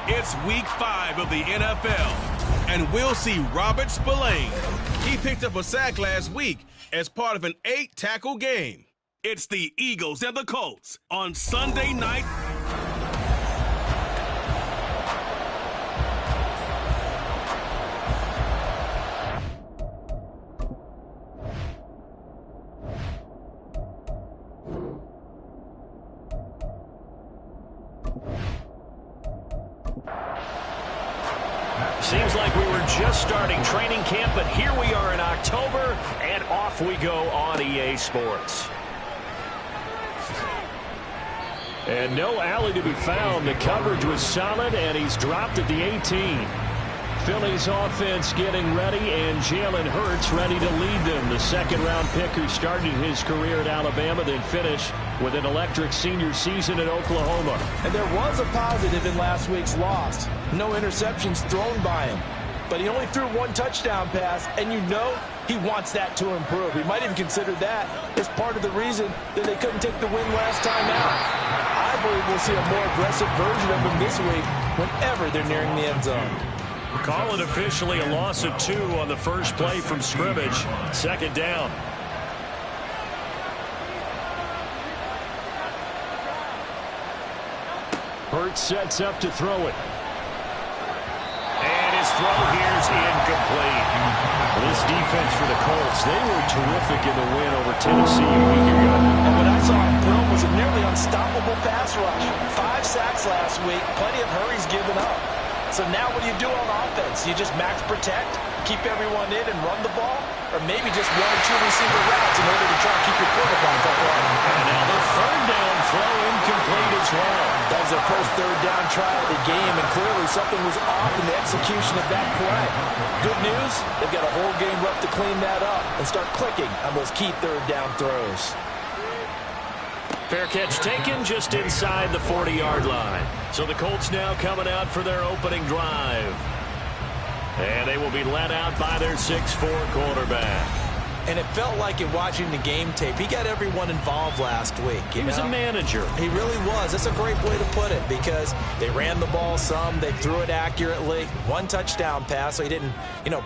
It's week 5 of the NFL, and we'll see Robert Spillane. He picked up a sack last week as part of an 8-tackle game. It's the Eagles and the Colts on Sunday night. Seems like we were just starting training camp, but here we are in October, and off we go on EA Sports. And no alley to be found. The coverage was solid, and he's dropped at the 18. Philly's offense getting ready, and Jalen Hurts ready to lead them. The second-round pick who started his career at Alabama, then finished with an electric senior season at Oklahoma. And there was a positive in last week's loss. No interceptions thrown by him. But he only threw one touchdown pass, and you know he wants that to improve. He might even consider that as part of the reason that they couldn't take the win last time out. I believe we'll see a more aggressive version of him this week whenever they're nearing the end zone. Call it officially a loss of 2 on the first play from scrimmage. Second down. Hurts sets up to throw it. And his throw here is incomplete. This defense for the Colts, they were terrific in the win over Tennessee a week ago. And what I saw in film was a nearly unstoppable pass rush. 5 sacks last week, plenty of hurries given up. So now what do you do on offense? You just max protect, keep everyone in and run the ball? Or maybe just 1 or 2 receiver routes in order to try and keep your quarterback upright? And now the third down throw incomplete as well. That was their first third down try of the game, and clearly something was off in the execution of that play. Good news, they've got a whole game left to clean that up and start clicking on those key third down throws. Fair catch taken just inside the 40-yard line. So the Colts now coming out for their opening drive. And they will be led out by their 6'4 quarterback. And it felt like in watching the game tape, he got everyone involved last week. He was a manager. He really was. That's a great way to put it because they ran the ball some, they threw it accurately. 1 touchdown pass, so he didn't,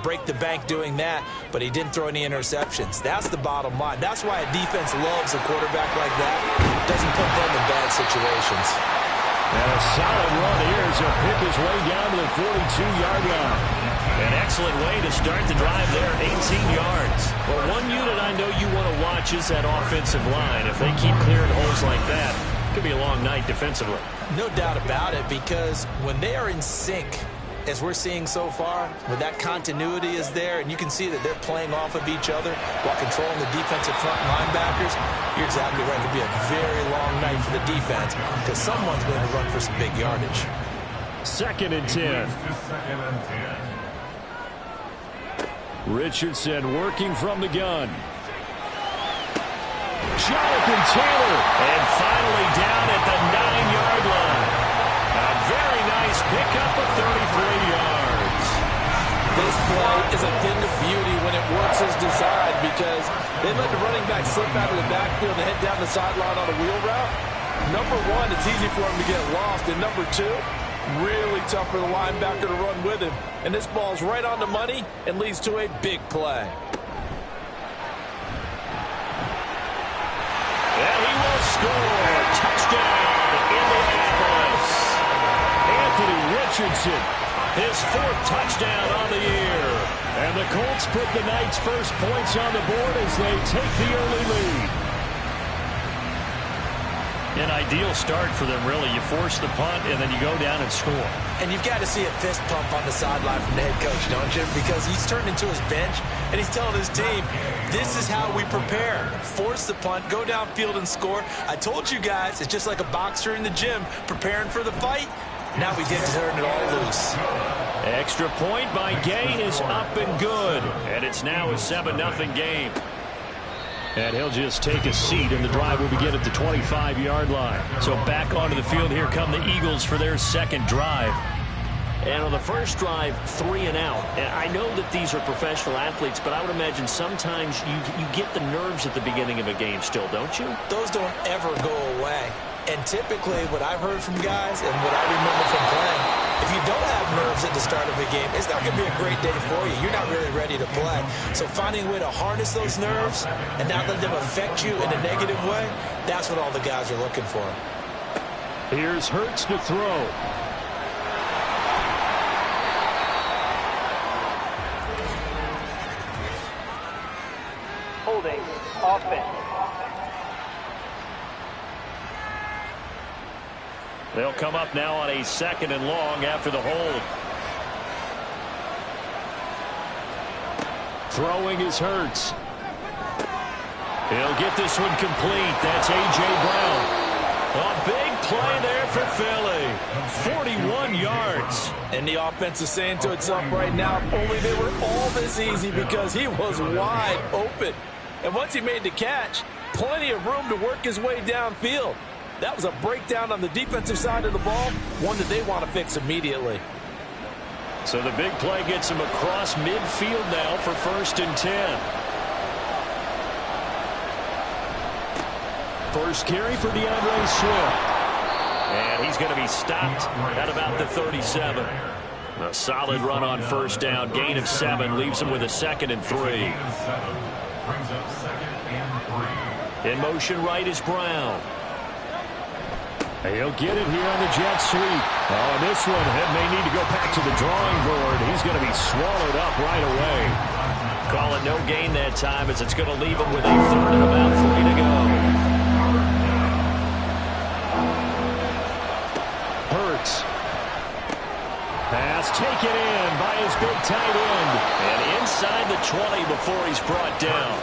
break the bank doing that, but he didn't throw any interceptions. That's the bottom line. That's why a defense loves a quarterback like that. Doesn't put them in bad situations. And a solid run here as he'll pick his way down to the 42-yard line. An excellent way to start the drive there, 18 yards. Well, one unit I know you want to watch is that offensive line. If they keep clearing holes like that, it could be a long night defensively. No doubt about it, because when they are in sync, as we're seeing so far, where that continuity is there, and you can see that they're playing off of each other while controlling the defensive front linebackers, you're exactly right. It could be a very long night for the defense because someone's going to run for some big yardage. 2nd and 10. Richardson working from the gun. Jonathan Taylor. And finally down at the 9-yard line. A very nice pickup of 33 yards. This play is a thing of beauty when it works as designed because they let the running back slip out of the backfield and head down the sideline on a wheel route. Number 1, it's easy for him to get lost. And number 2, really tough for the linebacker to run with him. And this ball's right on the money and leads to a big play. And he will score. Touchdown, Indianapolis. Anthony Richardson, his 4th touchdown on the year. And the Colts put the night's first points on the board as they take the early lead. An ideal start for them, really. You force the punt, and then you go down and score. And you've got to see a fist pump on the sideline from the head coach, don't you? Because he's turned into his bench, and he's telling his team, this is how we prepare. Force the punt, go downfield and score. I told you guys, it's just like a boxer in the gym preparing for the fight. Now we get to turn it all loose. Extra point by Gay is up and good. And it's now a 7-0 game. And he'll just take a seat, and the drive will begin at the 25-yard line. So back onto the field, here come the Eagles for their second drive. And on the first drive, 3 and out. And I know that these are professional athletes, but I would imagine sometimes you get the nerves at the beginning of a game still, don't you? Those don't ever go away. And typically, what I've heard from guys and what I remember from playing, if you nerves at the start of a game, it's not going to be a great day for you. You're not really ready to play. So finding a way to harness those nerves and not let them affect you in a negative way, that's what all the guys are looking for. Here's Hurts to throw. Holding offense. They'll come up now on a 2nd and long after the hold. Throwing is Hurts. He'll get this one complete. That's A.J. Brown. A big play there for Philly. 41 yards. And the offense is saying to itself right now, only they were all this easy because he was wide open. And once he made the catch, plenty of room to work his way downfield. That was a breakdown on the defensive side of the ball, one that they want to fix immediately. So the big play gets him across midfield now for 1st and 10. First carry for DeAndre Swift. And he's going to be stopped at about the 37. A solid run on 1st down. Gain of 7 leaves him with a 2nd and 3. In motion right is Brown. He'll get it here on the jet sweep. Oh, this one may need to go back to the drawing board. He's going to be swallowed up right away. Call it no gain that time as it's going to leave him with a 3rd and about 3 to go. Hurts. Pass taken in by his big tight end. And inside the 20 before he's brought down.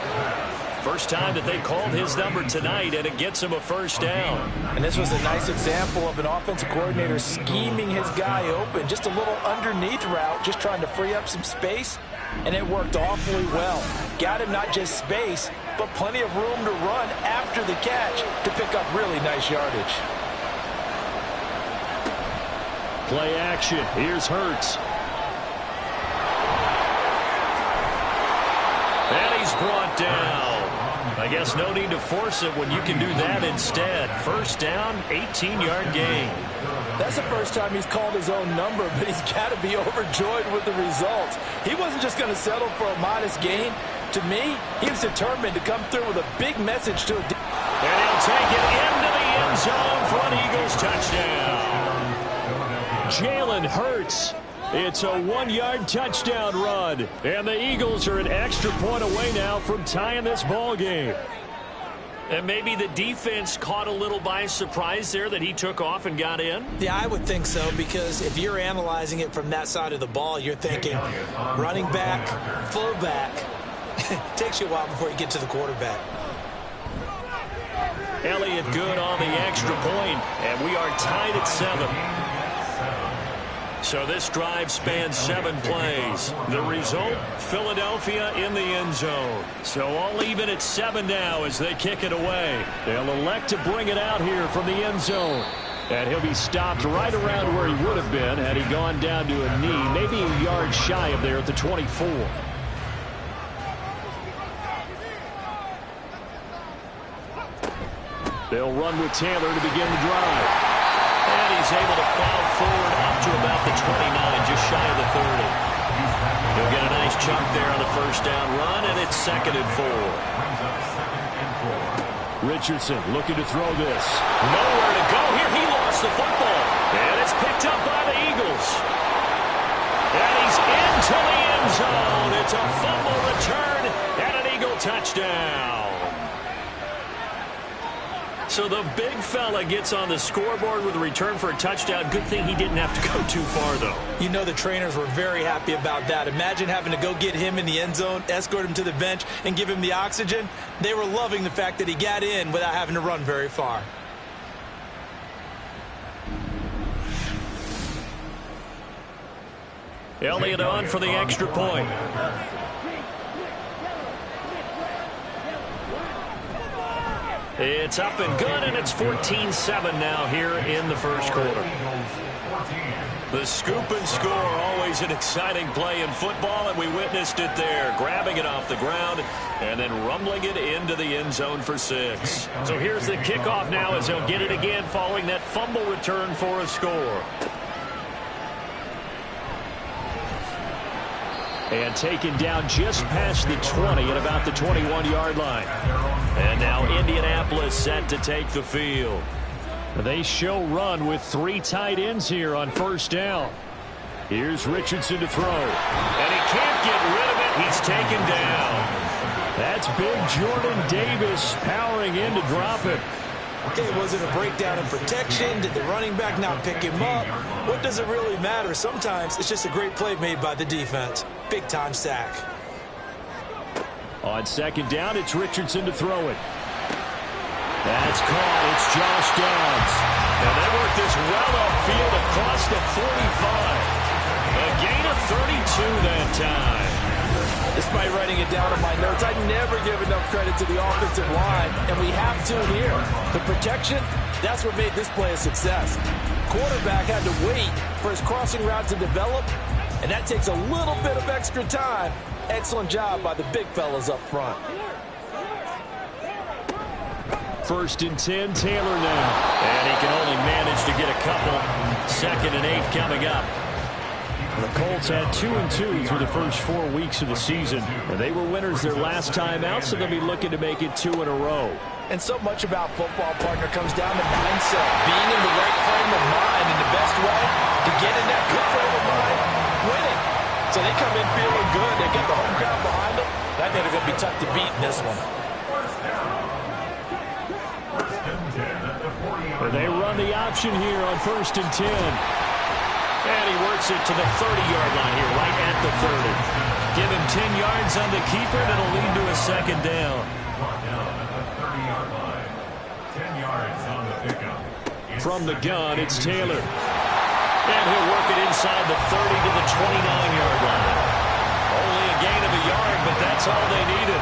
First time that they called his number tonight, and it gets him a 1st down. And this was a nice example of an offensive coordinator scheming his guy open. Just a little underneath route, just trying to free up some space, and it worked awfully well. Got him not just space, but plenty of room to run after the catch to pick up really nice yardage. Play action. Here's Hurts. And he's brought down. I guess no need to force it when you can do that instead. 1st down, 18-yard gain. That's the first time he's called his own number, but he's got to be overjoyed with the results. He wasn't just going to settle for a modest gain. To me, he was determined to come through with a big message to a... And he'll take it into the end zone for an Eagles touchdown. Jalen Hurts. It's a 1-yard touchdown run. And the Eagles are an extra point away now from tying this ball game. And maybe the defense caught a little by surprise there that he took off and got in? Yeah, I would think so, because if you're analyzing it from that side of the ball, you're thinking running back, fullback. It takes you a while before you get to the quarterback. Elliott good on the extra point, and we are tied at 7. So this drive spans 7 plays. The result, Philadelphia in the end zone. So all even at 7 now as they kick it away. They'll elect to bring it out here from the end zone. And he'll be stopped right around where he would have been had he gone down to a knee, maybe a yard shy of there at the 24. They'll run with Taylor to begin the drive. And he's able to plow forward up to about the 29, just shy of the 30. He'll get a nice chunk there on the 1st down run, and it's 2nd and 4. Richardson looking to throw this. Nowhere to go here. He lost the football. And it's picked up by the Eagles. And he's into the end zone. It's a fumble return and an Eagle touchdown. So the big fella gets on the scoreboard with a return for a touchdown. Good thing he didn't have to go too far, though. You know the trainers were very happy about that. Imagine having to go get him in the end zone, escort him to the bench, and give him the oxygen. They were loving the fact that he got in without having to run very far. Elliott on for the extra point. It's up and good, and it's 14-7 now here in the 1st quarter. The scoop and score, always an exciting play in football, and we witnessed it there, grabbing it off the ground and then rumbling it into the end zone for 6. So here's the kickoff now as he'll get it again following that fumble return for a score. And taken down just past the 20 at about the 21-yard line. And now Indianapolis set to take the field. They show run with 3 tight ends here on first down. Here's Richardson to throw. And he can't get rid of it. He's taken down. That's big Jordan Davis powering in to drop it. Okay, was it a breakdown in protection? Did the running back not pick him up? What does it really matter? Sometimes it's just a great play made by the defense. Big-time sack. On second down, it's Richardson to throw it. That's caught. It's Josh Downs. And they work this well upfield across the 45. A gain of 32 that time. Despite writing it down in my notes, I never give enough credit to the offensive line, and we have to here. The protection, that's what made this play a success. Quarterback had to wait for his crossing route to develop, and that takes a little bit of extra time. Excellent job by the big fellas up front. First and 10, Taylor now. And he can only manage to get a couple. 2nd and 8 coming up. The Colts had 2-2 through the first 4 weeks of the season. And they were winners their last time out, so they'll be looking to make it 2 in a row. And so much about football, partner, comes down to mindset. Being in the right frame of mind, and the best way to get in that good frame of mind, winning. So they come in feeling good. They get the home crowd behind them. I think they're going to be tough to beat in this one. They run the option here on 1st and 10. And he works it to the 30-yard line here, right at the 30. Give him 10 yards on the keeper, and it'll lead to a 2nd down. 10 yards on the pickup. From the gun, it's Taylor. And he'll work it inside the 30 to the 29-yard line. Only a gain of a yard, but that's all they needed.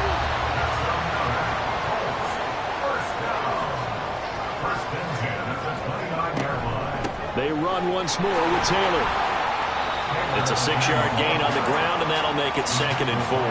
They run once more with Taylor. It's a 6-yard gain on the ground, and that'll make it 2nd and 4.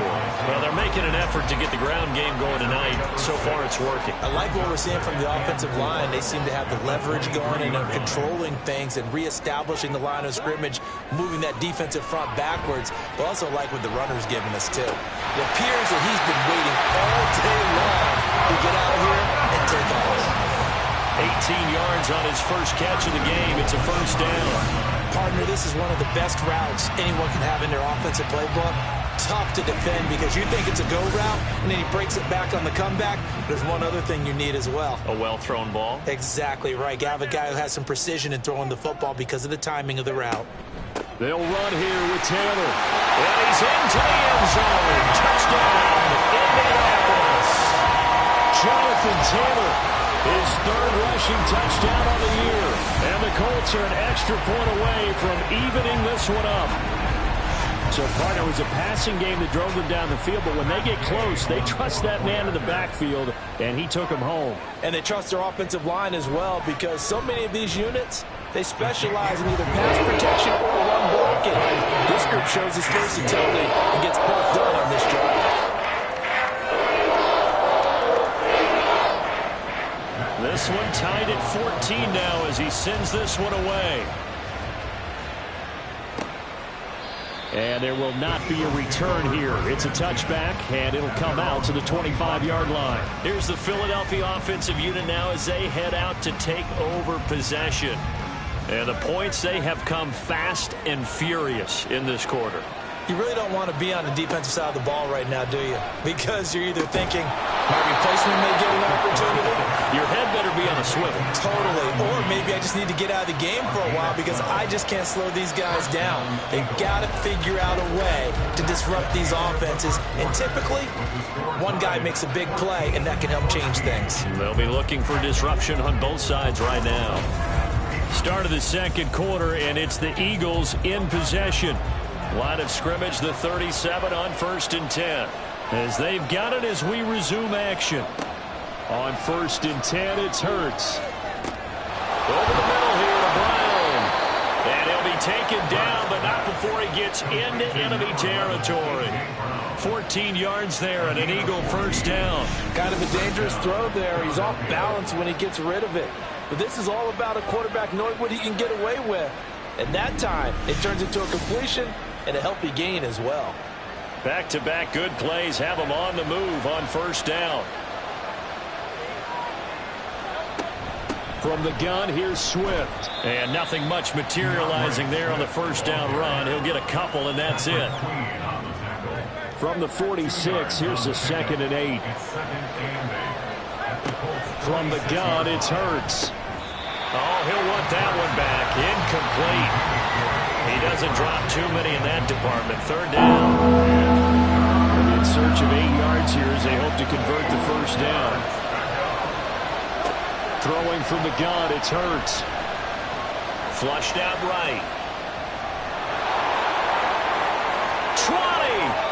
Well, they're making an effort to get the ground game going tonight. So far, it's working. I like what we're seeing from the offensive line. They seem to have the leverage going, and they're controlling things and reestablishing the line of scrimmage, moving that defensive front backwards. But also like what the runner's giving us, too. It appears that he's been waiting all day long to get out here and take off. 18 yards on his first catch of the game. It's a 1st down. Partner, this is one of the best routes anyone can have in their offensive playbook. Tough to defend because you think it's a go route, and then he breaks it back on the comeback. There's one other thing you need as well. A well-thrown ball? Exactly right. You have a guy who has some precision in throwing the football because of the timing of the route. They'll run here with Taylor. And he's into the end zone. Touchdown, Indianapolis. Jonathan Taylor, his 3rd rushing touchdown on the year. And the Colts are an extra point away from evening this one up. So, partner, it was a passing game that drove them down the field, but when they get close, they trust that man in the backfield, and he took him home. And they trust their offensive line as well because so many of these units, they specialize in either pass protection or run blocking. This group shows its versatility and gets both done on this drive. This one tied at 14 now as he sends this one away. And there will not be a return here. It's a touchback, and it'll come out to the 25-yard line. Here's the Philadelphia offensive unit now as they head out to take over possession. And the points, they have come fast and furious in this quarter. You really don't want to be on the defensive side of the ball right now, do you? Because you're either thinking, my replacement may get an opportunity. Your head better be on a swivel. Totally. Or maybe I just need to get out of the game for a while because I just can't slow these guys down. They've got to figure out a way to disrupt these offenses. And typically, one guy makes a big play, and that can help change things. They'll be looking for disruption on both sides right now. Start of the 2nd quarter, and it's the Eagles in possession. Line of scrimmage, the 37 on 1st and 10. As they've got it as we resume action. On 1st and 10, it's Hurts. Over the middle here to Brown. And he'll be taken down, but not before he gets into enemy territory. 14 yards there and an Eagle 1st down. Kind of a dangerous throw there. He's off balance when he gets rid of it. But this is all about a quarterback knowing what he can get away with. And that time, it turns into a completion and a healthy gain as well. Back-to-back good plays have them on the move on first down. From the gun, here's Swift. And nothing much materializing there on the first down run. He'll get a couple, and that's it. From the 46, here's the 2nd and 8. From the gun, it's Hurts. Oh, he'll want that one back. Incomplete. He doesn't drop too many in that department. 3rd down. In search of 8 yards here as they hope to convert the first down. Throwing from the gun, it's Hurts. Flushed out right. 20!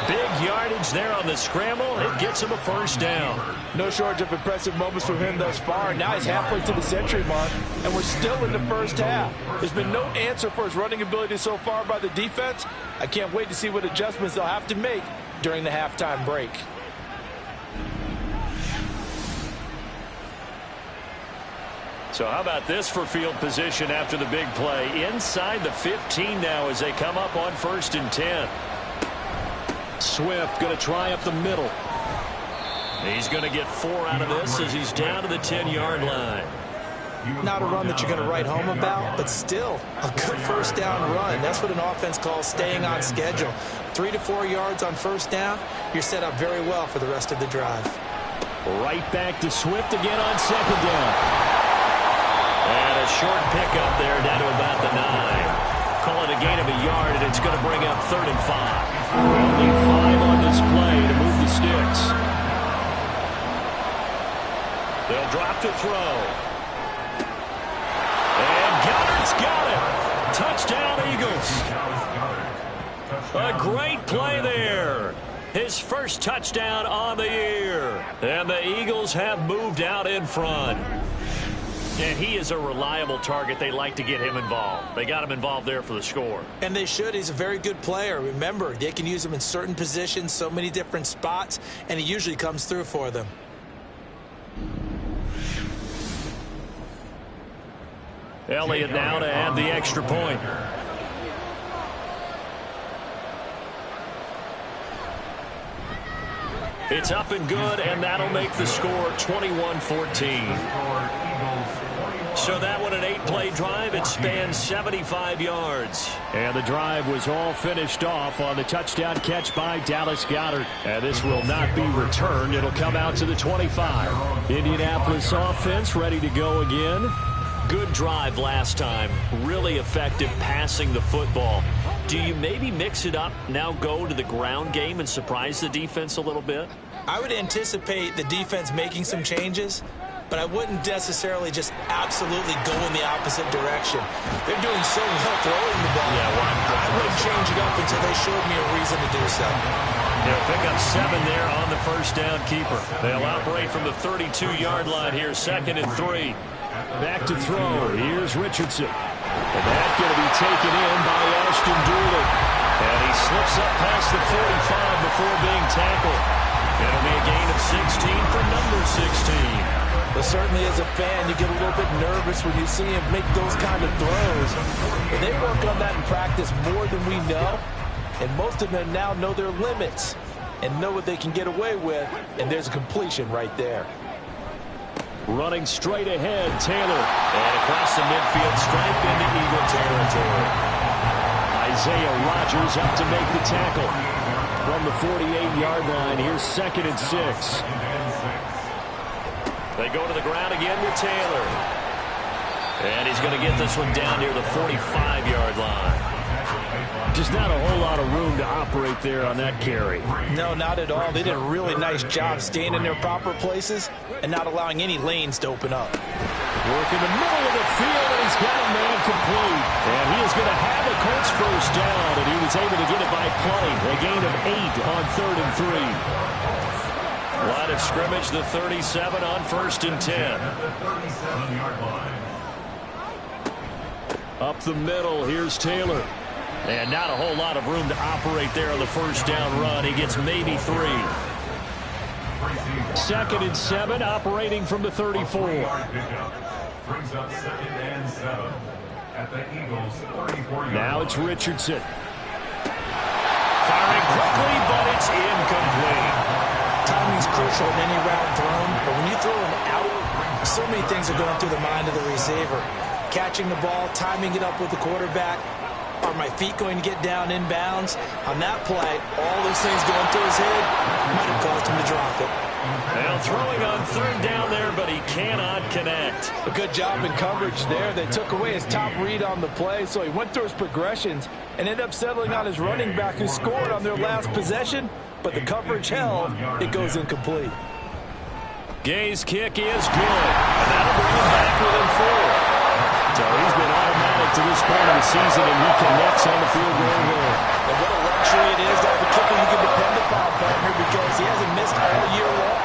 Big yardage there on the scramble. It gets him a first down. No shortage of impressive moments from him thus far. Now he's halfway to the century mark, and we're still in the first half. There's been no answer for his running ability so far by the defense. I can't wait to see what adjustments they'll have to make during the halftime break. So how about this for field position after the big play? Inside the 15 now as they come up on 1st and 10. Swift going to try up the middle. He's going to get 4 out of this as he's down to the 10-yard line. Not a run that you're going to write home about, but still a good first down run. That's what an offense calls staying on schedule. 3 to 4 yards on first down, you're set up very well for the rest of the drive. Right back to Swift again on 2nd down. And a short pickup there down to about the 9. Call it a gain of a yard, and it's going to bring up 3rd and 5. Only 5 on this play to move the sticks. They'll drop to throw. And Goddard's got it. Touchdown, Eagles. A great play there. His first touchdown on the year. And the Eagles have moved out in front. And he is a reliable target. They like to get him involved. They got him involved there for the score. And they should. He's a very good player. Remember, they can use him in certain positions, so many different spots, and he usually comes through for them. Elliott now to add the extra point. It's up and good, and that'll make the score 21-14. So that one, an 8-play drive. It spans 75 yards. And the drive was all finished off on the touchdown catch by Dallas Goedert. And this will not be returned. It'll come out to the 25. Indianapolis offense ready to go again. Good drive last time. Really effective passing the football. Do you maybe mix it up, now go to the ground game and surprise the defense a little bit? I would anticipate the defense making some changes, but I wouldn't necessarily just absolutely go in the opposite direction. They're doing so well throwing the ball. Yeah, well, I wouldn't change it up until they showed me a reason to do so. They'll pick up 7 there on the first down keeper. They'll operate from the 32-yard line here, 2nd and 3. Back to throw. Here's Richardson. And that's going to be taken in by Ashton Dooley. And he slips up past the 45 before being tackled. It'll be a gain of 16 for number 16. But certainly as a fan, you get a little bit nervous when you see him make those kind of throws. But they work on that in practice more than we know. And most of them now know their limits and know what they can get away with. And there's a completion right there. Running straight ahead, Taylor. And across the midfield stripe into Eagle territory. Isaiah Rodgers up to make the tackle. From the 48-yard line, here's 2nd and 6. They go to the ground again with Taylor. And he's going to get this one down near the 45-yard line. Just not a whole lot of room to operate there on that carry. No, not at all. They did a really nice job staying in their proper places and not allowing any lanes to open up. Work in the middle of the field, and he's got a man complete. And he is going to have a Colts first down, and he was able to get it by play. A gain of 8 on 3rd and 3. Line of scrimmage, the 37 on 1st and 10. Up the middle, here's Taylor. And not a whole lot of room to operate there on the first down run. He gets maybe 3. 2nd and 7, operating from the 34. Brings up 2nd and 7 at the Eagles' 34-yard line. Now it's Richardson. Firing quickly, but it's incomplete. Timing's crucial in any route thrown, but when you throw an out, so many things are going through the mind of the receiver. Catching the ball, timing it up with the quarterback. Are my feet going to get down inbounds? On that play, all those things going through his head might have caused him to drop it. Now throwing on third down there, but he cannot connect. A good job in coverage there. They took away his top read on the play, so he went through his progressions and ended up settling on his running back who scored on their last possession, but the coverage held. It goes incomplete. Gay's kick is good, and that'll bring him back within 4. So he's been automatic to this point of the season, and he connects on the field goal here. And what a luxury it is to have a kicker you can depend upon, partner, because he hasn't missed all year long.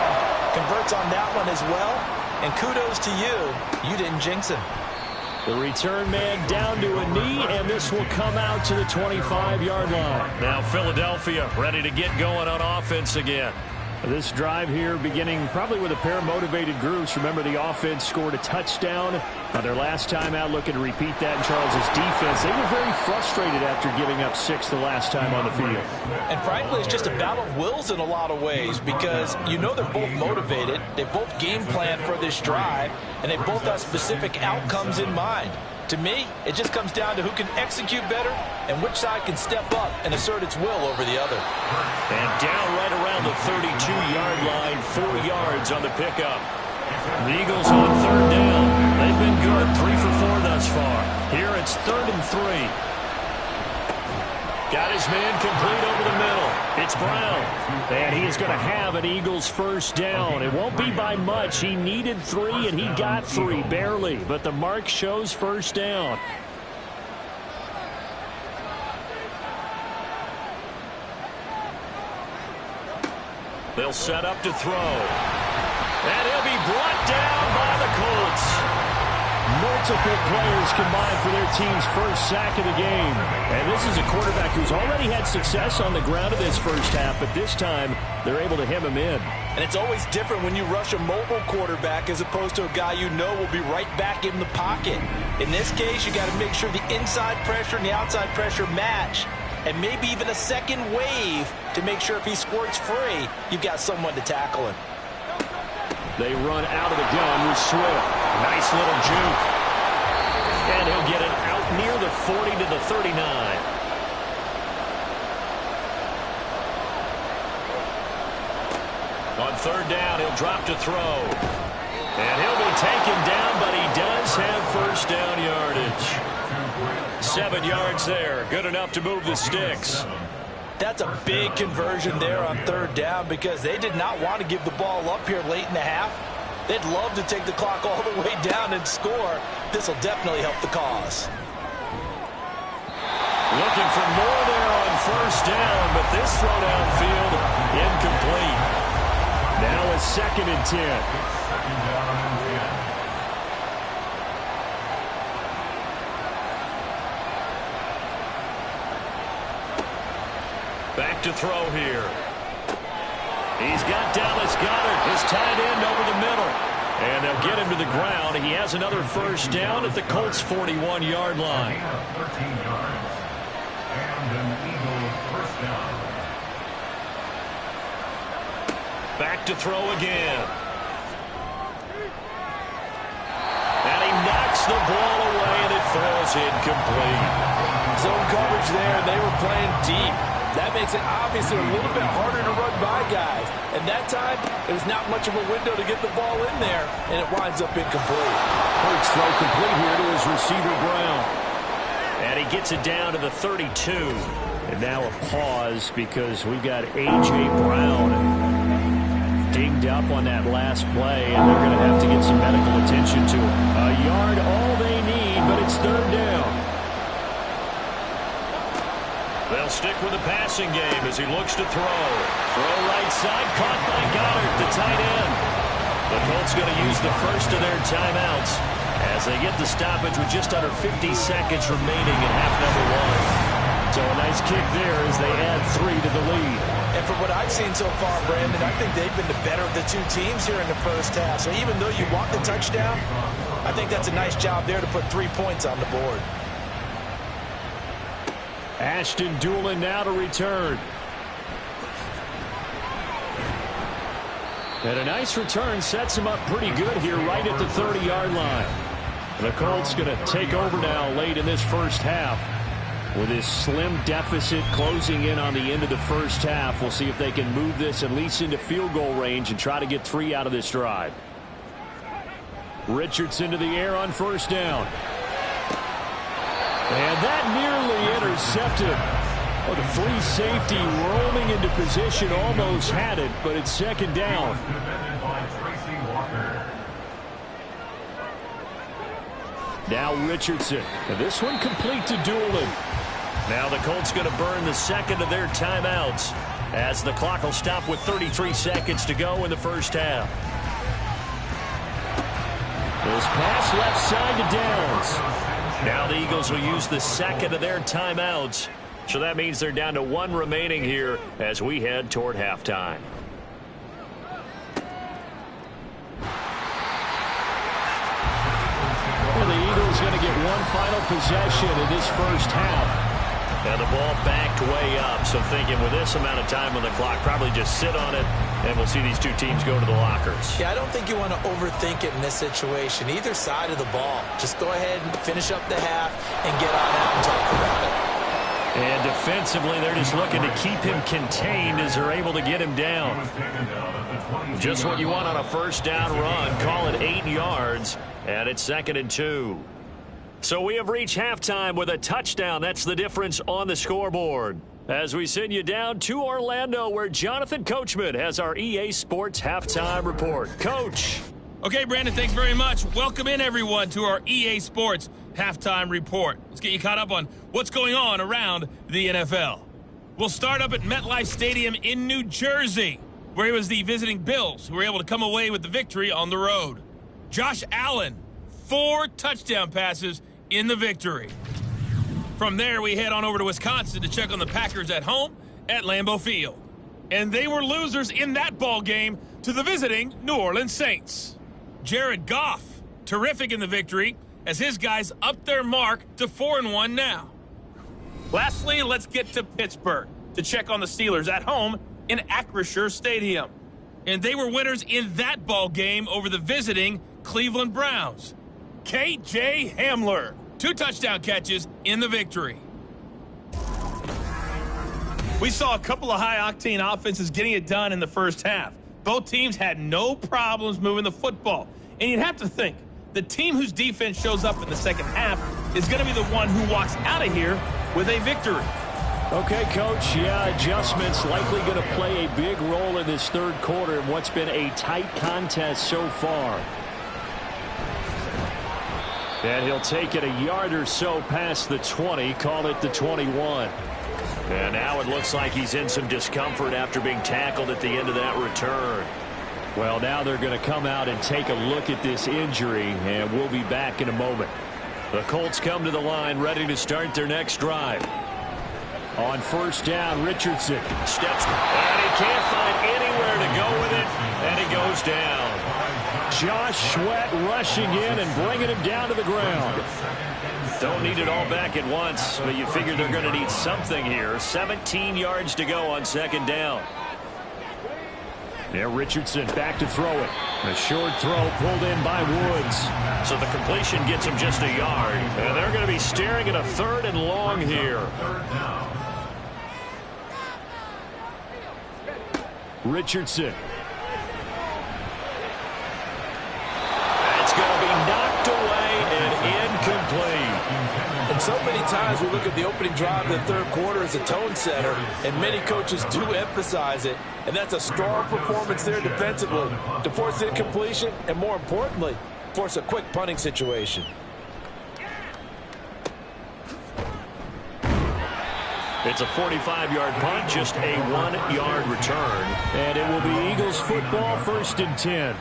Converts on that one as well, and kudos to you. You didn't jinx him. The return man down to a knee, and this will come out to the 25-yard line. Now Philadelphia ready to get going on offense again. This drive here beginning probably with a pair of motivated groups. Remember, the offense scored a touchdown on their last time out. Looking to repeat that in Charles's defense. They were very frustrated after giving up 6 the last time on the field. And frankly, it's just a battle of wills in a lot of ways, because you know they're both motivated. They both game plan for this drive, and they both have specific outcomes in mind. To me, it just comes down to who can execute better and which side can step up and assert its will over the other. And down right around the 32-yard line, 4 yards on the pickup. The Eagles on third down. They've been good, 3 for 4 thus far. Here it's 3rd and 3. Got his man complete over the middle. It's Brown. And he is going to have an Eagles first down. It won't be by much. He needed 3, and he got 3, barely. But the mark shows first down. They'll set up to throw. And he'll be brought down by the Colts. Multiple players combined for their team's first sack of the game. And this is a quarterback who's already had success on the ground in this first half, but this time they're able to hem him in. And it's always different when you rush a mobile quarterback as opposed to a guy you know will be right back in the pocket. In this case, you got to make sure the inside pressure and the outside pressure match, and maybe even a second wave to make sure if he squirts free, you've got someone to tackle him. They run out of the gun with Swift. Nice little juke. And he'll get it out near the 40 to the 39. On third down, he'll drop to throw. And he'll be taken down, but he does have first down yardage. 7 yards there. Good enough to move the sticks. That's a big conversion there on third down, because they did not want to give the ball up here late in the half. They'd love to take the clock all the way down and score. This will definitely help the cause. Looking for more there on first down, but this throw downfield incomplete. Now a 2nd and 10. Back to throw here. He's got Dallas Goedert, his tight end, over the middle. And they'll get him to the ground. He has another first down at the Colts' 41-yard line. 13 yards. And an Eagle first down. Back to throw again. And he knocks the ball away, and it falls incomplete. Zone coverage there, and they were playing deep. That makes it obviously a little bit harder to run by guys. And that time, there's not much of a window to get the ball in there, and it winds up incomplete. Hurts throw complete here to his receiver, Brown. And he gets it down to the 32. And now a pause because we've got A.J. Brown dinged up on that last play, and they're going to have to get some medical attention to him. A yard, all they need, but it's third down. They'll stick with the passing game as he looks to throw. Throw right side, caught by Goddard, the tight end. The Colts going to use the first of their timeouts as they get the stoppage with just under 50 seconds remaining in half number 1. So a nice kick there as they add 3 to the lead. And from what I've seen so far, Brandon, I think they've been the better of the two teams here in the first half. So even though you want the touchdown, I think that's a nice job there to put 3 points on the board. Ashton Doolin now to return. And a nice return sets him up pretty good here right at the 30-yard line. The Colts going to take over now late in this first half with this slim deficit closing in on the end of the first half. We'll see if they can move this at least into field goal range and try to get 3 out of this drive. Richardson to the air on first down. And that nearly intercepted. Oh, the free safety roaming into position almost had it, but it's second down. Now Richardson. And this one complete to Doolin. Now the Colts going to burn the second of their timeouts as the clock will stop with 33 seconds to go in the first half. This pass left side to Downs. Now the Eagles will use the second of their timeouts. So that means they're down to 1 remaining here as we head toward halftime. Well, the Eagles going to get one final possession in this first half. And the ball backed way up. So thinking with this amount of time on the clock, probably just sit on it, and we'll see these two teams go to the lockers. Yeah, I don't think you want to overthink it in this situation. Either side of the ball. Just go ahead and finish up the half and get on out and talk about it. And defensively, they're just looking to keep him contained as they're able to get him down. Just what you want on a first down run. Call it 8 yards, and it's 2nd and 2. So we have reached halftime with a touchdown. That's the difference on the scoreboard. As we send you down to Orlando, where Jonathan Coachman has our EA Sports Halftime Report. Coach. Okay, Brandon, thanks very much. Welcome in, everyone, to our EA Sports Halftime Report. Let's get you caught up on what's going on around the NFL. We'll start up at MetLife Stadium in New Jersey, where it was the visiting Bills who were able to come away with the victory on the road. Josh Allen, 4 touchdown passes in the victory. From there, we head on over to Wisconsin to check on the Packers at home at Lambeau Field. And they were losers in that ball game to the visiting New Orleans Saints. Jared Goff, terrific in the victory, as his guys upped their mark to 4-1 now. Lastly, let's get to Pittsburgh to check on the Steelers at home in Acrisure Stadium. And they were winners in that ball game over the visiting Cleveland Browns. K.J. Hamler, 2 touchdown catches in the victory. We saw a couple of high-octane offenses getting it done in the first half. Both teams had no problems moving the football. And you'd have to think, the team whose defense shows up in the second half is going to be the one who walks out of here with a victory. Okay, Coach, yeah, adjustments likely going to play a big role in this third quarter in what's been a tight contest so far. And he'll take it a yard or so past the 20, call it the 21. And now it looks like he's in some discomfort after being tackled at the end of that return. Well, now they're going to come out and take a look at this injury, and we'll be back in a moment. The Colts come to the line ready to start their next drive. On first down, Richardson steps, and he can't find anywhere to go with it, and he goes down. Josh Sweat rushing in and bringing him down to the ground. Don't need it all back at once, but you figure they're going to need something here. 17 yards to go on second down. There, Richardson back to throw it. A short throw pulled in by Woods. So the completion gets him just a yard. And they're going to be staring at a 3rd and long here. Richardson. It's going to be knocked away and incomplete. And so many times we look at the opening drive of the third quarter as a tone setter, and many coaches do emphasize it, and that's a strong performance there defensively to force incompletion and, more importantly, force a quick punting situation. It's a 45-yard punt, just a 1-yard return. And it will be Eagles football, 1st and 10.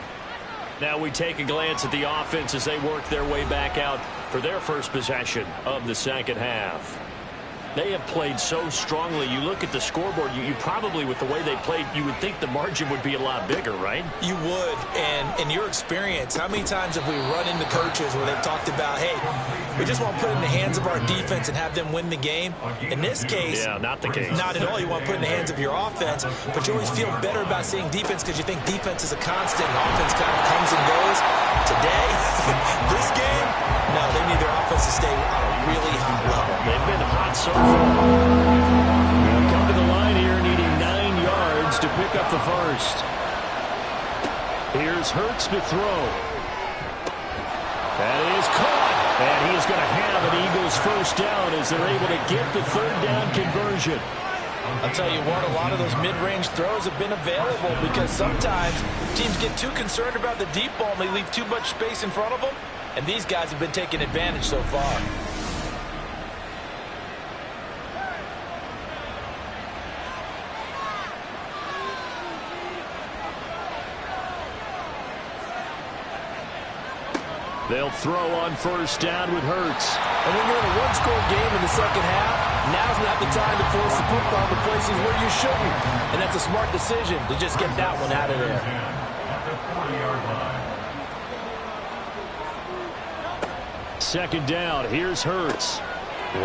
Now we take a glance at the offense as they work their way back out for their first possession of the second half. They have played so strongly. You look at the scoreboard, you probably, with the way they played, you would think the margin would be a lot bigger, right? You would. And in your experience, how many times have we run into coaches where they've talked about, hey, we just want to put it in the hands of our defense and have them win the game. In this case, yeah, not the case. Not at all. You want to put it in the hands of your offense, but you always feel better about saying defense because you think defense is a constant and offense kind of comes and goes. Today, this game, no, they need their offense to stay on a really high level. They've been hot so far. They'll come to the line here needing 9 yards to pick up the first. Here's Hurts to throw. That is caught. And he is going to have an Eagles first down as they're able to get the third down conversion. I'll tell you what, a lot of those mid-range throws have been available because sometimes teams get too concerned about the deep ball and they leave too much space in front of them, and these guys have been taking advantage so far. They'll throw on first down with Hurts. And when you're in a one-score game in the second half, now's not the time to force the football to places where you shouldn't. And that's a smart decision to just get that one out of there. Second down, here's Hurts.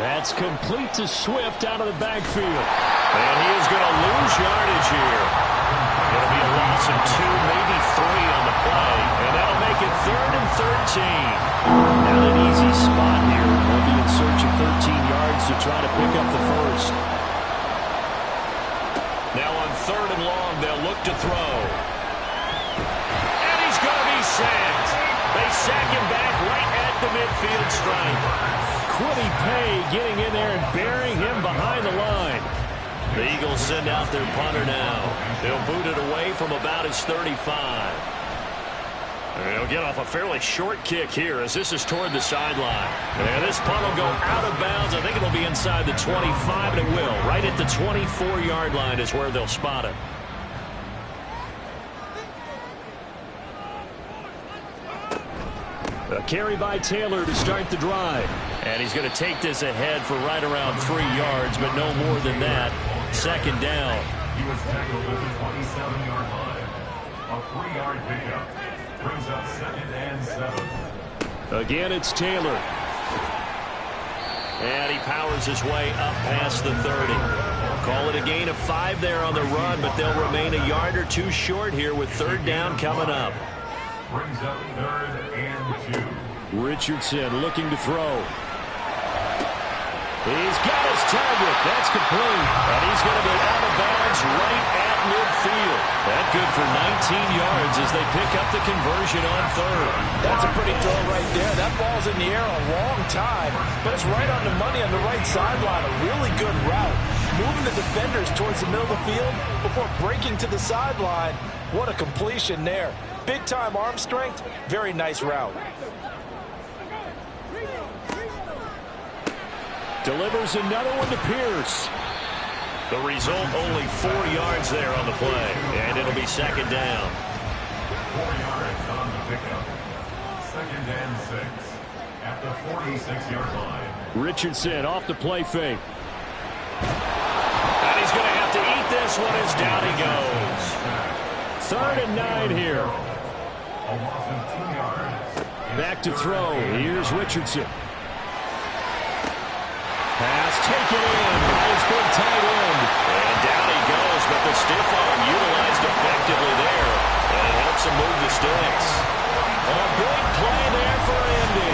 That's complete to Swift out of the backfield. And he is going to lose yardage here. It'll be a loss of 2, maybe 3 on the play. And that'll make it 3rd and 13. Not an easy spot here. We'll be in search of 13 yards to try to pick up the first. Now on 3rd and long, they'll look to throw. And he's going to be sacked. They sack him back right at the midfield stripe. Quiddy Pay getting in there and burying him behind the line. The Eagles send out their punter now. They'll boot it away from about his 35. They'll get off a fairly short kick here as this is toward the sideline. And this punt will go out of bounds. I think it'll be inside the 25, and it will. Right at the 24-yard line is where they'll spot it. A carry by Taylor to start the drive. And he's going to take this ahead for right around 3 yards, but no more than that. Second down. He was tackled at the 27-yard line. A 3-yard pickup brings up 2nd and 7. Again, it's Taylor. And he powers his way up past the 30. Call it a gain of 5 there on the run, but they'll remain a yard or 2 short here with 3rd down coming up. Brings up 3rd and 2. Richardson looking to throw. He's got his target. That's complete. And he's going to be out of bounds right at midfield. That good for 19 yards as they pick up the conversion on 3rd. That's a pretty throw right there. That ball's in the air a long time, but it's right on the money on the right sideline. A really good route. Moving the defenders towards the middle of the field before breaking to the sideline. What a completion there. Big-time arm strength. Very nice route. Delivers another one to Pierce. The result, only 4 yards there on the play. And it'll be 2nd down. 4 yards on the pickup. 2nd and 6 at the 46-yard line. Richardson off the play fake. And he's going to have to eat this one as down he goes. 3rd and 9 here. A loss of 2 yards. Back to throw. Here's Richardson. Pass taken in by his big tight end. And down he goes, but the stiff arm utilized effectively there. And it helps him move the sticks. A big play there for Andy.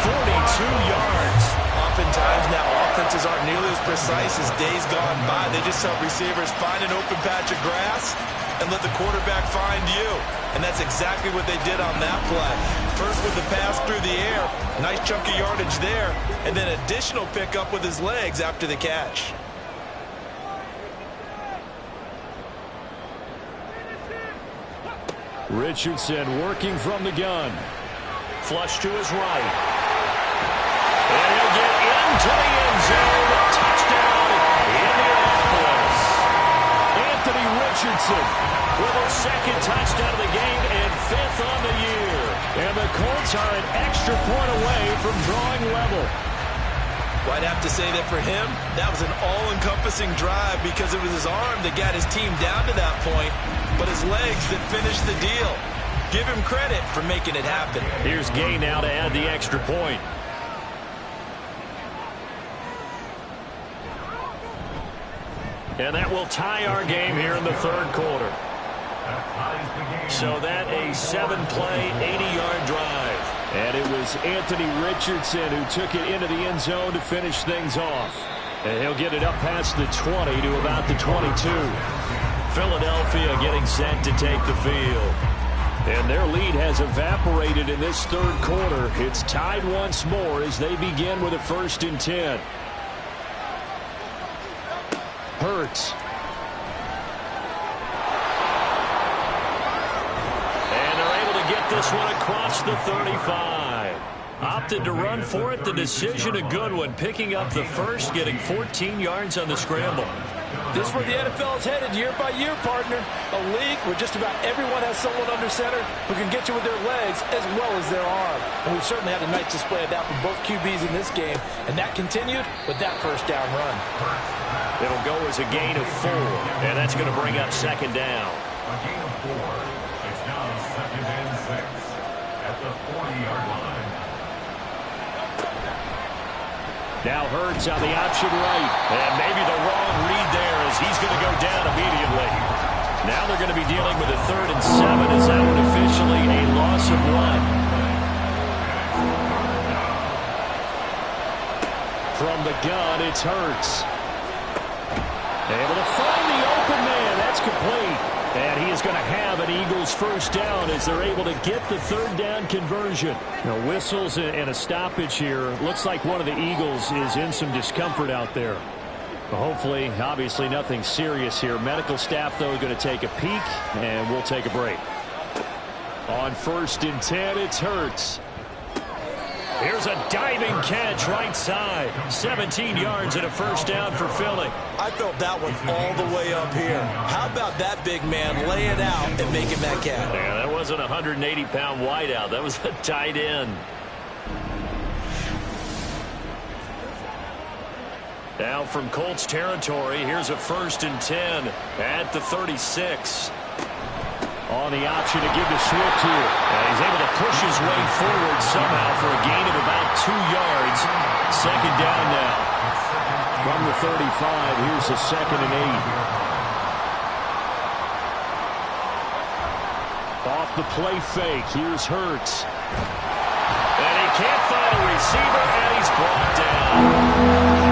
42 yards. Oftentimes now offenses aren't nearly as precise as days gone by. They just help receivers find an open patch of grass and let the quarterback find you. And that's exactly what they did on that play. First with the pass through the air, nice chunk of yardage there, and then additional pickup with his legs after the catch. Richardson working from the gun. Flush to his right. And he'll get into the end zone. Touchdown, Indianapolis. Anthony Richardson with a 2nd touchdown of the game and 5th on the year. And the Colts are an extra point away from drawing level. Well, I'd have to say that for him, that was an all-encompassing drive because it was his arm that got his team down to that point, but his legs that finished the deal. Give him credit for making it happen. Here's Gay now to add the extra point. And that will tie our game here in the third quarter. So that a 7-play, 80-yard drive. And it was Anthony Richardson who took it into the end zone to finish things off. And he'll get it up past the 20 to about the 22. Philadelphia getting set to take the field. And their lead has evaporated in this third quarter. It's tied once more as they begin with a 1st and 10. Hurts. And they're able to get this one across the 35. Opted to run for it. The decision a good one. Picking up the first, getting 14 yards on the scramble. This is where the NFL is headed year by year, partner. A league where just about everyone has someone under center who can get you with their legs as well as their arm. And we've certainly had a nice display of that from both QBs in this game. And that continued with that first down run. It'll go as a gain of 4. And that's going to bring up 2nd down. A gain of 4. It's now 2nd and 6 at the 40-yard line. Now Hurts on the option right. And maybe the wrong read there as he's going to go down immediately. Now they're going to be dealing with a 3rd and 7 as that one officially a loss of 1. From the gun, it's Hurts. Able to find the open man. That's complete. And he is going to have an Eagles first down as they're able to get the 3rd down conversion. Now, whistles and a stoppage here. Looks like one of the Eagles is in some discomfort out there. But hopefully, obviously nothing serious here. Medical staff, though, going to take a peek, and we'll take a break. On 1st and 10, it's Hurts. Here's a diving catch right side. 17 yards and a first down for Philly. I felt that one all the way up here. How about that big man lay it out and making that catch? Yeah, that wasn't a 180-pound wideout. That was a tight end. Now from Colts territory, here's a 1st and 10 at the 36. On the option to give to Swift here. And he's able to push his way forward somehow for a gain of about 2 yards. 2nd down now. From the 35, here's a 2nd and 8. Off the play fake, here's Hurts. And he can't find a receiver, and he's brought down.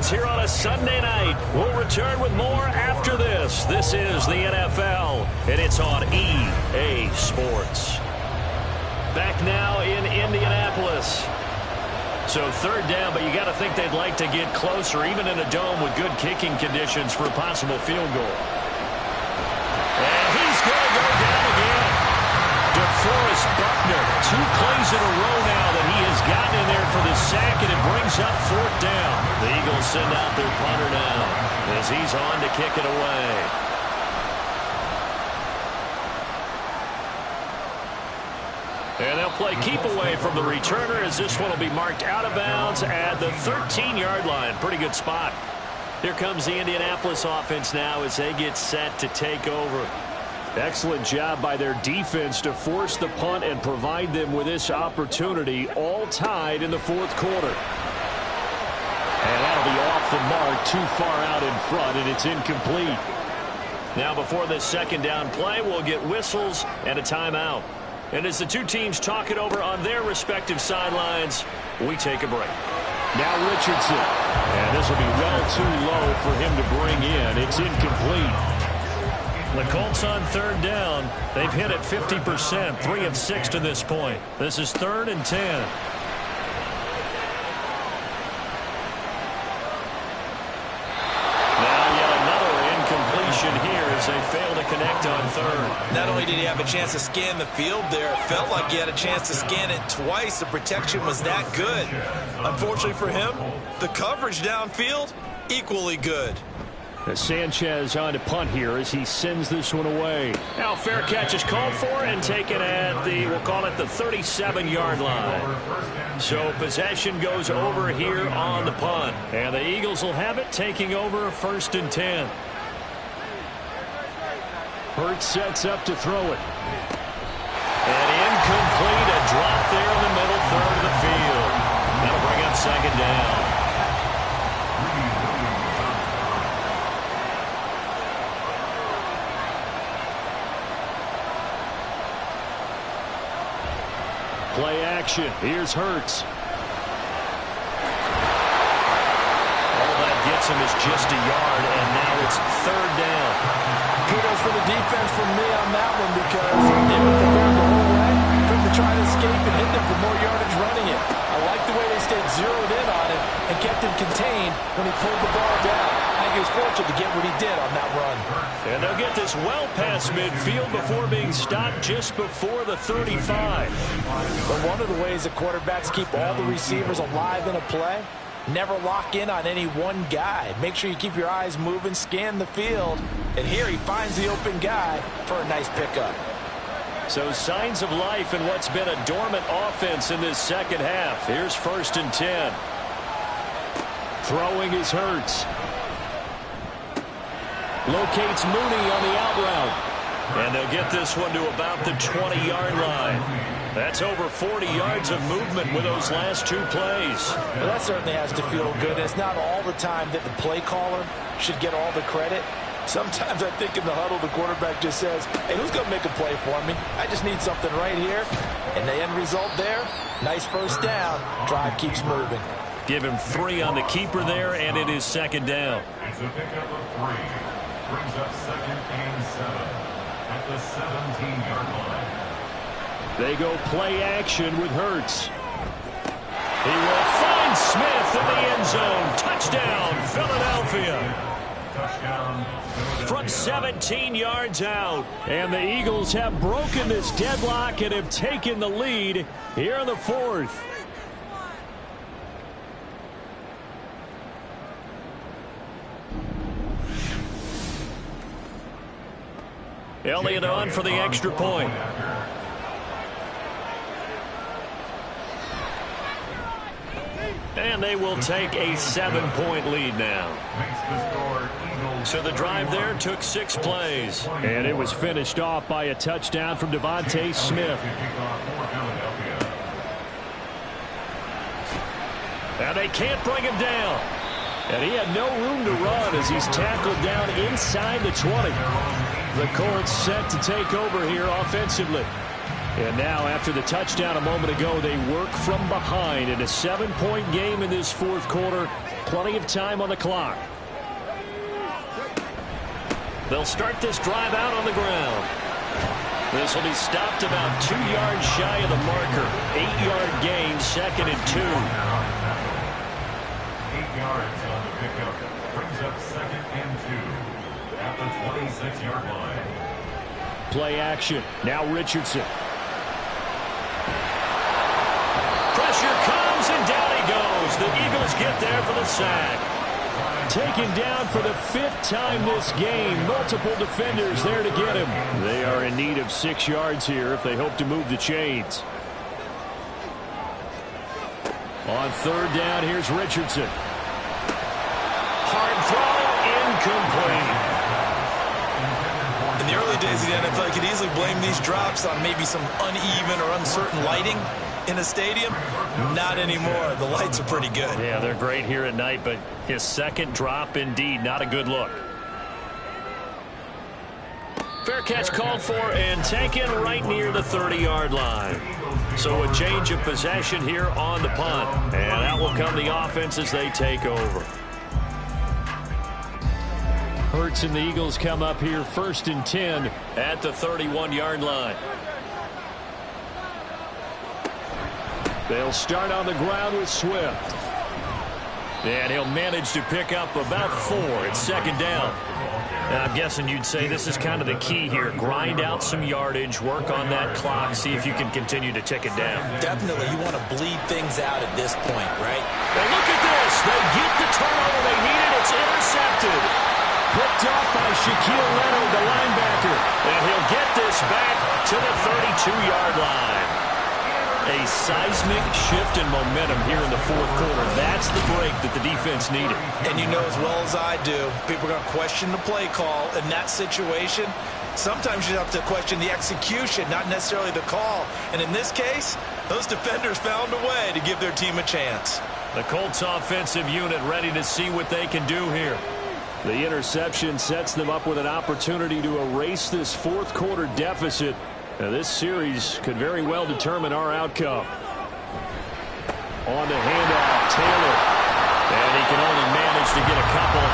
Here on a Sunday night. We'll return with more after this. This is the NFL, and it's on EA Sports. Back now in Indianapolis. So 3rd down, but you got to think they'd like to get closer, even in a dome with good kicking conditions for a possible field goal. And he's going to go down again. DeForest Buckner, 2 plays in a row now that he has gotten in there for the sack, and it brings up 4th down. The Eagles send out their punter now as he's on to kick it away. And they'll play keep away from the returner as this one will be marked out of bounds at the 13-yard line. Pretty good spot. Here comes the Indianapolis offense now as they get set to take over. Excellent job by their defense to force the punt and provide them with this opportunity, all tied in the 4th quarter. And that'll be off the mark, too far out in front, and it's incomplete. Now before this 2nd down play, we'll get whistles and a timeout. And as the two teams talk it over on their respective sidelines, we take a break. Now Richardson. And this will be well too low for him to bring in. It's incomplete. The Colts on 3rd down. They've hit it 50%, 3 of 6 to this point. This is 3rd and 10. Now yet another incompletion here as they fail to connect on 3rd. Not only did he have a chance to scan the field there, it felt like he had a chance to scan it twice. The protection was that good. Unfortunately for him, the coverage downfield, equally good. Sanchez on to punt here as he sends this one away. Now fair catch is called for and taken at the, we'll call it the 37-yard line. So possession goes over here on the punt. And the Eagles will have it, taking over 1st and 10. Hurts sets up to throw it. And incomplete, a drop there in the middle third of the field. That'll bring up second down. Play action. Here's Hurts. All that gets him is just a yard, and now it's third down. Kudos for the defense from me on that one because they were prepared the whole way for him to try to escape and hit them for more yardage running it. I like the way they stayed zeroed in on him and kept him contained when he pulled the ball down. I think he was fortunate to get what he did on that run. And they'll get this well past midfield before being stopped just before the 35. But one of the ways that quarterbacks keep all the receivers alive in a play, never lock in on any one guy. Make sure you keep your eyes moving, scan the field. And here he finds the open guy for a nice pickup. So signs of life in what's been a dormant offense in this second half. Here's 1st and 10. Throwing is Hurts. Locates Mooney on the out route. And they'll get this one to about the 20-yard line. That's over 40 yards of movement with those last two plays. Well, that certainly has to feel good. It's not all the time that the play caller should get all the credit. Sometimes I think in the huddle, the quarterback just says, hey, who's going to make a play for me? I just need something right here. And the end result there, nice first down. Drive keeps moving. Give him 3 on the keeper there, and it is second down. It's a pickup of 3. Brings up 2nd and 7 at the 17-yard line. They go play action with Hurts. He will find Smith in the end zone. Touchdown, Philadelphia. Touchdown. From 17 yards out. And the Eagles have broken this deadlock and have taken the lead here in the 4th. Elliott on for the extra point. And they will take a 7-point lead now. So the drive there took 6 plays. And it was finished off by a touchdown from Devontae Smith. And they can't bring him down. And he had no room to run as he's tackled down inside the 20. The Colts set to take over here offensively. And now after the touchdown a moment ago, they work from behind in a 7-point game in this 4th quarter. Plenty of time on the clock. They'll start this drive out on the ground. This will be stopped about 2 yards shy of the marker. 8-yard gain, 2nd and 2. 8 yards on the pickup. Brings up 2nd and 2 at the 26-yard line. Play action. Now Richardson. Pressure comes and down he goes. The Eagles get there for the sack. Taken down for the 5th time this game. Multiple defenders there to get him. They are in need of 6 yards here if they hope to move the chains. On 3rd down, here's Richardson. Hard throw, incomplete. In the early days of the NFL, you could easily blame these drops on maybe some uneven or uncertain lighting in a stadium. Not anymore. The lights are pretty good. Yeah, they're great here at night, but his 2nd drop, indeed, not a good look. Fair catch called for and taken right near the 30-yard line. So a change of possession here on the punt. And out will come the offense as they take over. Hurts and the Eagles come up here 1st and 10 at the 31-yard line. They'll start on the ground with Swift. And he'll manage to pick up about 4 at 2nd down. And I'm guessing you'd say this is kind of the key here. Grind out some yardage, work on that clock, see if you can continue to tick it down. Definitely, you want to bleed things out at this point, right? And look at this. They get the turnover they needed. It's intercepted. Picked off by Shaquille Leonard, the linebacker. And he'll get this back to the 32-yard line. A seismic shift in momentum here in the 4th quarter. That's the break that the defense needed. And you know as well as I do, people are going to question the play call in that situation. Sometimes you have to question the execution, not necessarily the call. And in this case, those defenders found a way to give their team a chance. The Colts offensive unit ready to see what they can do here. The interception sets them up with an opportunity to erase this fourth quarter deficit. Now, this series could very well determine our outcome. On the handoff, Taylor. And he can only manage to get a couple.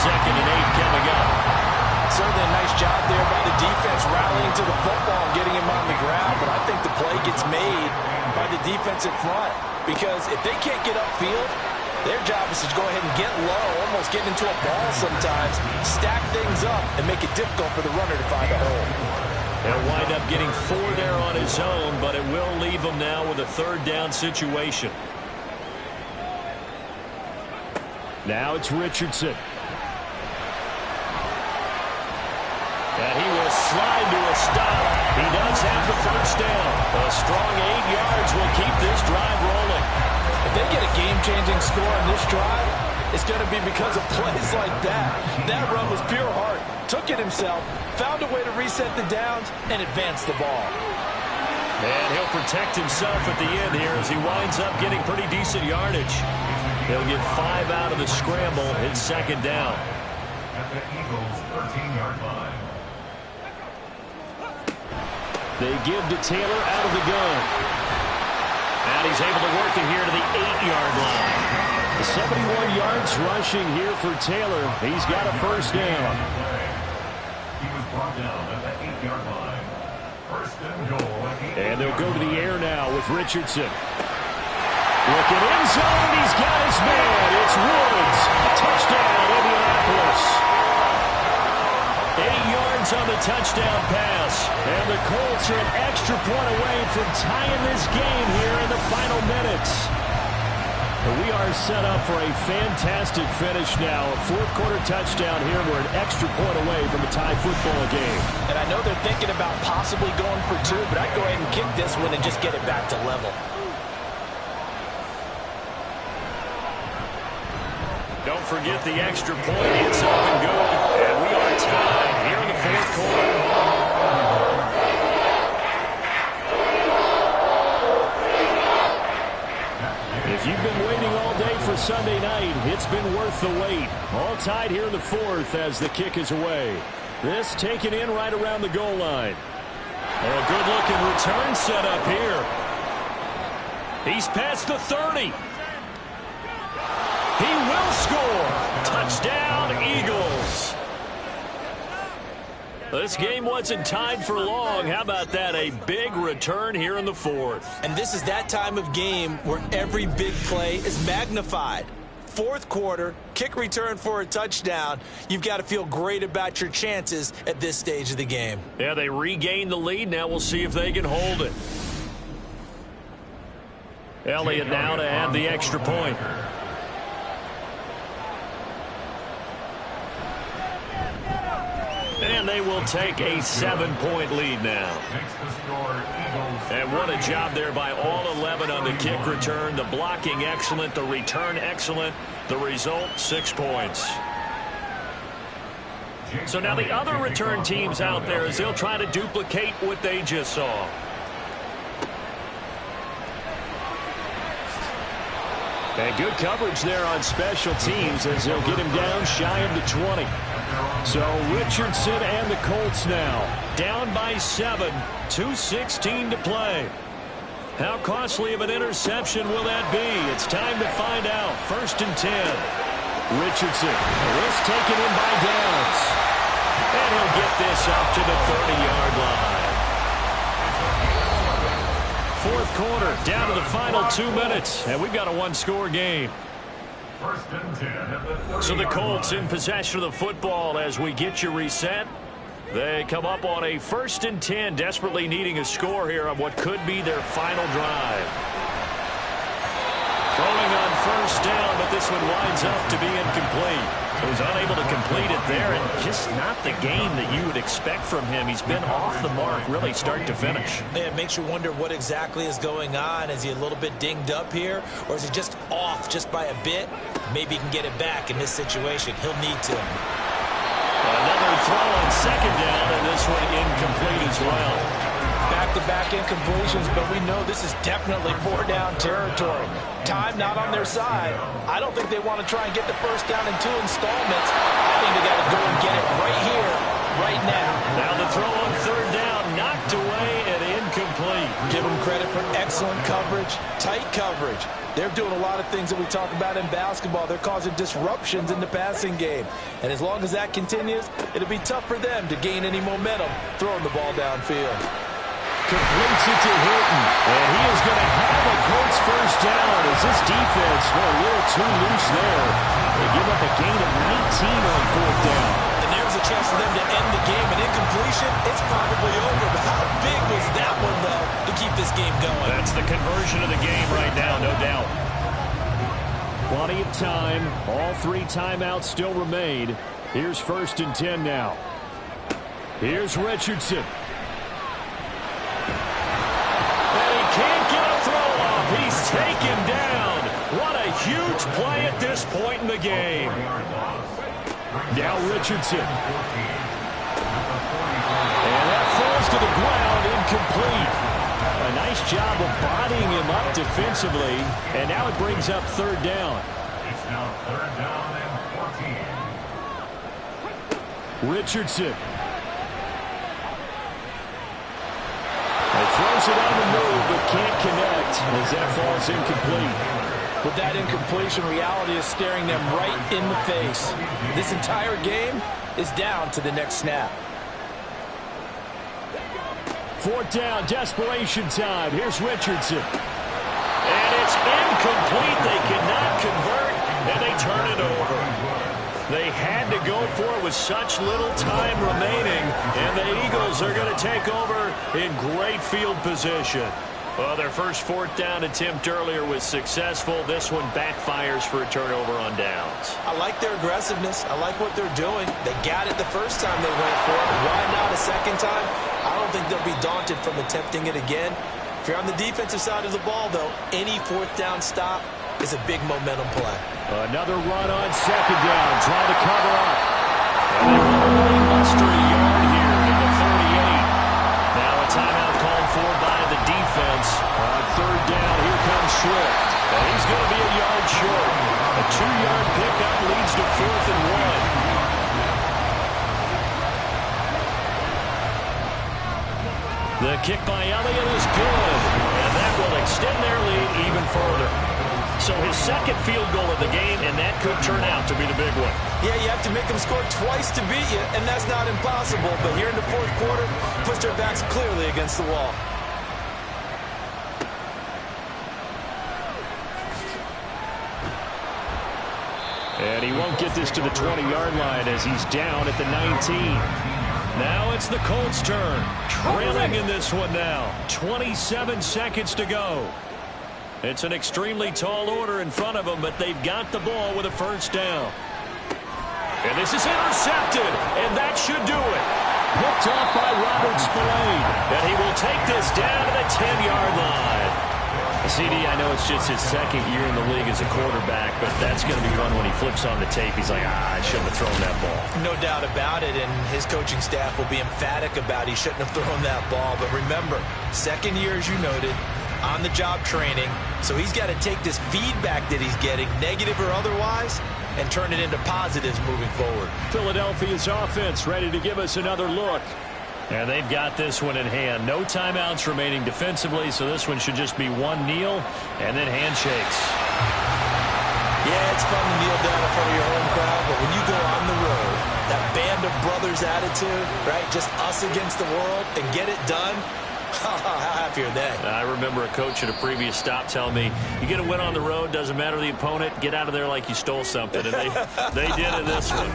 2nd and 8 coming up. Certainly a nice job there by the defense rallying to the football and getting him on the ground. But I think the play gets made by the defensive front. Because if they can't get upfield, their job is to go ahead and get low, almost get into a ball sometimes, stack things up, and make it difficult for the runner to find a hole. He'll wind up getting 4 there on his own, but it will leave him now with a 3rd down situation. Now it's Richardson. And he will slide to a stop. He does have the 1st down. A strong 8 yards will keep this drive rolling. If they get a game-changing score on this drive, it's going to be because of plays like that. That run was pure heart. Took it himself, found a way to reset the downs, and advance the ball. And he'll protect himself at the end here as he winds up getting pretty decent yardage. He'll get 5 out of the scramble. It's 2nd down. At the Eagles' 13-yard line. They give to Taylor out of the gun. And he's able to work it here to the 8-yard line. 71 yards rushing here for Taylor. He's got a 1st down. He was brought down at the 8-yard line. 1st and goal. And they'll go to the air now with Richardson. Looking end zone. He's got his man. It's Woods. Touchdown, Indianapolis. 8 yards on the touchdown pass. And the Colts are an extra point away from tying this game here in the final minutes. We are set up for a fantastic finish now. A 4th quarter touchdown here. We're an extra point away from a tie football game. And I know they're thinking about possibly going for 2, but I'd go ahead and kick this one and just get it back to level. Don't forget the extra point. It's up and good. And we are tied here in the 4th quarter. If you've been waiting all day for Sunday night, it's been worth the wait. All tied here in the 4th as the kick is away. This taken in right around the goal line. A good-looking return set up here. He's past the 30. He will score. Touchdown, Eagles. This game wasn't tied for long. How about that? A big return here in the 4th. And this is that time of game where every big play is magnified. 4th quarter, kick return for a touchdown. You've got to feel great about your chances at this stage of the game. Yeah, they regained the lead. Now we'll see if they can hold it. Elliott now to add the extra point. And they will take a 7-point lead now. And what a job there by all 11 on the kick return. The blocking excellent, the return excellent. The result, 6 points. So now the other return teams out there as they'll try to duplicate what they just saw. And good coverage there on special teams as they'll get him down shy of the 20. So Richardson and the Colts now down by 7, 2:16 to play. How costly of an interception will that be? It's time to find out. 1st and 10. Richardson, risk taken in by Downs. And he'll get this up to the 30-yard line. 4th quarter, down to the final 2 minutes, and we've got a 1-score game. 1st and 10 at the So the Colts in possession of the football as we get you reset. They come up on a 1st and 10, desperately needing a score here on what could be their final drive. Throwing on 1st down, but this one winds up to be incomplete. He was unable to complete it there, and just not the game that you would expect from him. He's been off the mark, really start to finish. Yeah, it makes you wonder what exactly is going on. Is he a little bit dinged up here, or is he just off just by a bit? Maybe he can get it back in this situation. He'll need to. Another throw on second down, and this one incomplete as well. Back-to-back incompletions, but we know this is definitely four-down territory. Time not on their side. I don't think they want to try and get the first down in 2 installments. I think they got to go and get it right here, right now. Now the throw on third down, knocked away and incomplete. Give them credit for excellent coverage, tight coverage. They're doing a lot of things that we talk about in basketball. They're causing disruptions in the passing game. And as long as that continues, it'll be tough for them to gain any momentum throwing the ball downfield. Completes it to Hilton, and he is going to have a Colts first down as this defense went a little too loose there. They give up a gain of 19 on fourth down. And there's a chance for them to end the game. An incompletion, it's probably over. But how big was that one, though, to keep this game going? That's the conversion of the game right now, no doubt. Plenty of time. All 3 timeouts still remain. Here's 1st and 10 now. Here's Richardson. Can't get a throw off. He's taken down. What a huge play at this point in the game. Now Richardson. And that falls to the ground, incomplete. A nice job of bodying him up defensively. And now it brings up third down. It's now 3rd down and 14. Richardson. Throws it on the move, but can't connect as that falls incomplete. With that incompletion, reality is staring them right in the face. This entire game is down to the next snap. 4th down, desperation time. Here's Richardson. And it's incomplete. They cannot convert, and they turn it over. They had to go for it with such little time remaining, and the Eagles are going to take over in great field position. Well, their first 4th down attempt earlier was successful. This one backfires for a turnover on downs. I like their aggressiveness. I like what they're doing. They got it the first time they went for it. Why not a second time? I don't think they'll be daunted from attempting it again. If you're on the defensive side of the ball, though, any 4th down stop is a big momentum play. Another run on second down, trying to cover up. And they really muster a yard here at the 38. Now a timeout called for by the defense. On third down, here comes Swift. And he's going to be a yard short. A 2-yard pickup leads to 4th and 1. The kick by Elliott is good. And that will extend their lead even further. So his second field goal of the game, and that could turn out to be the big one. Yeah, you have to make them score twice to beat you, and that's not impossible. But here in the 4th quarter, puts their backs clearly against the wall. And he won't get this to the 20-yard line as he's down at the 19. Now it's the Colts' turn. Trailing in this one now. 27 seconds to go. It's an extremely tall order in front of them, but they've got the ball with a first down. And this is intercepted, and that should do it. Picked off by Robert Spillane. And he will take this down to the 10-yard line. CD, I know it's just his second year in the league as a quarterback, but that's going to be one when he flips on the tape. He's like, I shouldn't have thrown that ball. No doubt about it, and his coaching staff will be emphatic about he shouldn't have thrown that ball. But remember, second year, as you noted, on-the-job training, so he's got to take this feedback that he's getting, negative or otherwise, and turn it into positives moving forward. Philadelphia's offense ready to give us another look. And they've got this one in hand. No timeouts remaining defensively, so this one should just be one kneel and then handshakes. Yeah, it's fun to kneel down in front of your home crowd, but when you go on the road, that band of brothers attitude, right, just us against the world, and get it done, how happy are they? I remember a coach at a previous stop telling me, you get a win on the road, doesn't matter the opponent, get out of there like you stole something. And they did in this one.